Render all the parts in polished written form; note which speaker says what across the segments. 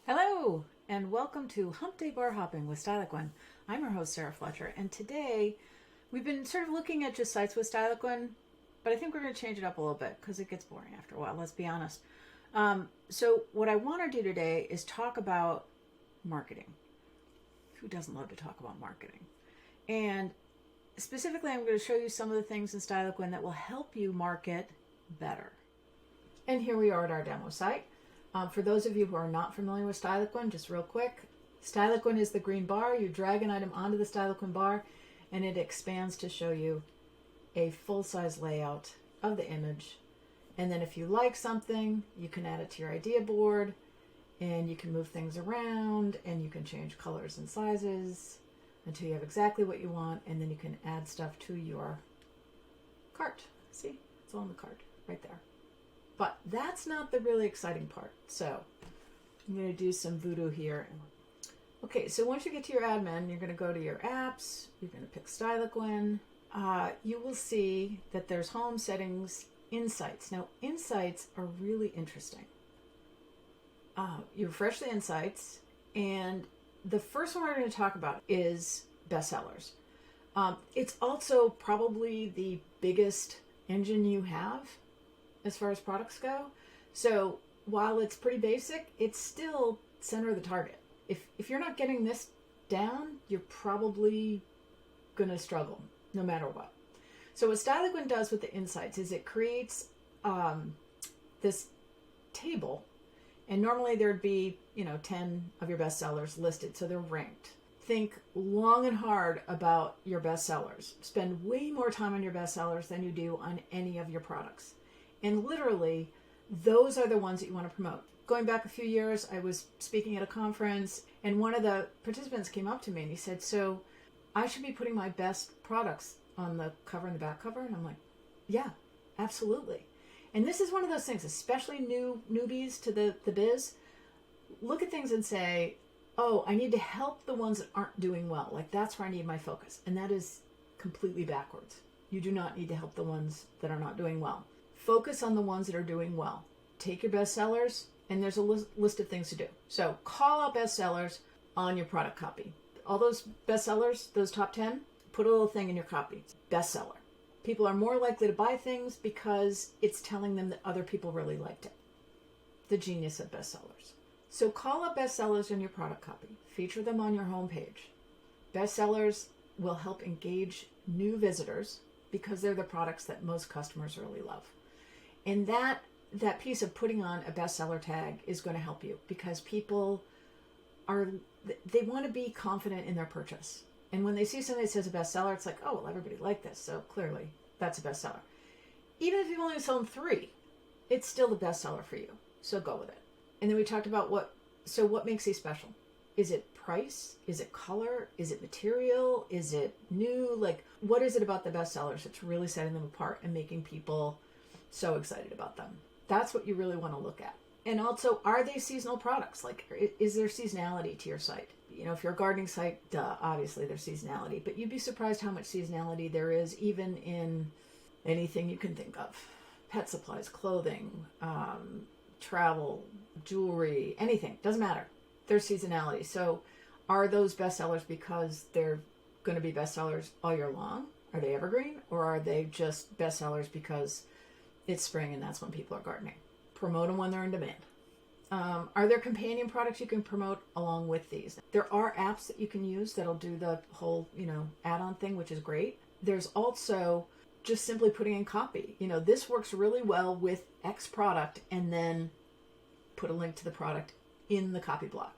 Speaker 1: Hello, and welcome to Hump Day Bar Hopping with Styliquin. I'm your host, Sarah Fletcher, and today we've been sort of looking at just sites with Styliquin, but I think we're going to change it up a little bit because it gets boring after a while, let's be honest. So what I want to do today is talk about marketing. Who doesn't love to talk about marketing? And specifically, I'm going to show you some of the things in Styliquin that will help you market better. And here we are at our demo site. For those of you who are not familiar with Styliquin, just real quick, Styliquin is the green bar. You drag an item onto the Styliquin bar and it expands to show you a full-size layout of the image. And then if you like something, you can add it to your idea board and you can move things around and you can change colors and sizes until you have exactly what you want, and then you can add stuff to your cart. See, it's all in the cart right there. But that's not the really exciting part. So I'm going to do some voodoo here. Okay, so once you get to your admin, you're going to go to your apps. You're going to pick Styliquin. You will see that there's home settings, insights. Now, insights are really interesting. You refresh the insights, and the first one we're going to talk about is bestsellers. It's also probably the biggest engine you have as far as products go. So while it's pretty basic, it's still center of the target. If you're not getting this down, you're probably going to struggle no matter what. So what Styliquin does with the insights is it creates this table, and normally there'd be 10 of your bestsellers listed, so they're ranked. Think long and hard about your bestsellers. Spend way more time on your bestsellers than you do on any of your products. And literally, those are the ones that you want to promote. Going back a few years, I was speaking at a conference, and one of the participants came up to me and he said, "So I should be putting my best products on the cover and the back cover?" And I'm like, yeah, absolutely. And this is one of those things, especially newbies to the biz. Look at things and say, oh, I need to help the ones that aren't doing well. Like, that's where I need my focus. And that is completely backwards. You do not need to help the ones that are not doing well. Focus on the ones that are doing well. Take your bestsellers, and there's a list of things to do. So call out bestsellers on your product copy. All those bestsellers, those top 10, put a little thing in your copy. Bestseller. People are more likely to buy things because it's telling them that other people really liked it. The genius of bestsellers. So call out bestsellers in your product copy. Feature them on your homepage. Bestsellers will help engage new visitors because they're the products that most customers really love. And that piece of putting on a bestseller tag is going to help you because people they want to be confident in their purchase. And when they see something that says a bestseller, it's like, oh, well, everybody liked this, so clearly that's a bestseller. Even if you've only sold 3, it's still the bestseller for you. So go with it. And then we talked about what makes these special? Is it price? Is it color? Is it material? Is it new? Like, what is it about the bestsellers that's really setting them apart and making people so excited about them? That's what you really want to look at. And also, are they seasonal products? Like, is there seasonality to your site? If you're a gardening site, obviously there's seasonality, but you'd be surprised how much seasonality there is even in anything you can think of. Pet supplies, clothing, travel, jewelry, anything, doesn't matter. There's seasonality. So are those bestsellers because they're going to be bestsellers all year long? Are they evergreen? Or are they just bestsellers because it's spring and that's when people are gardening? Promote them when they're in demand. Are there companion products you can promote along with these? There are apps that you can use that'll do the whole, add-on thing, which is great. There's also just simply putting in copy. This works really well with X product, and then put a link to the product in the copy block.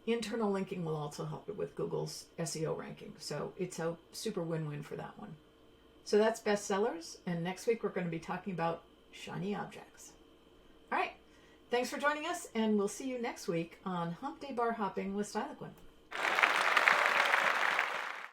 Speaker 1: Internal linking will also help it with Google's SEO ranking. So it's a super win-win for that one. So that's bestsellers. And next week, we're going to be talking about shiny objects. All right. Thanks for joining us, and we'll see you next week on Hump Day Bar Hopping with Styliquin.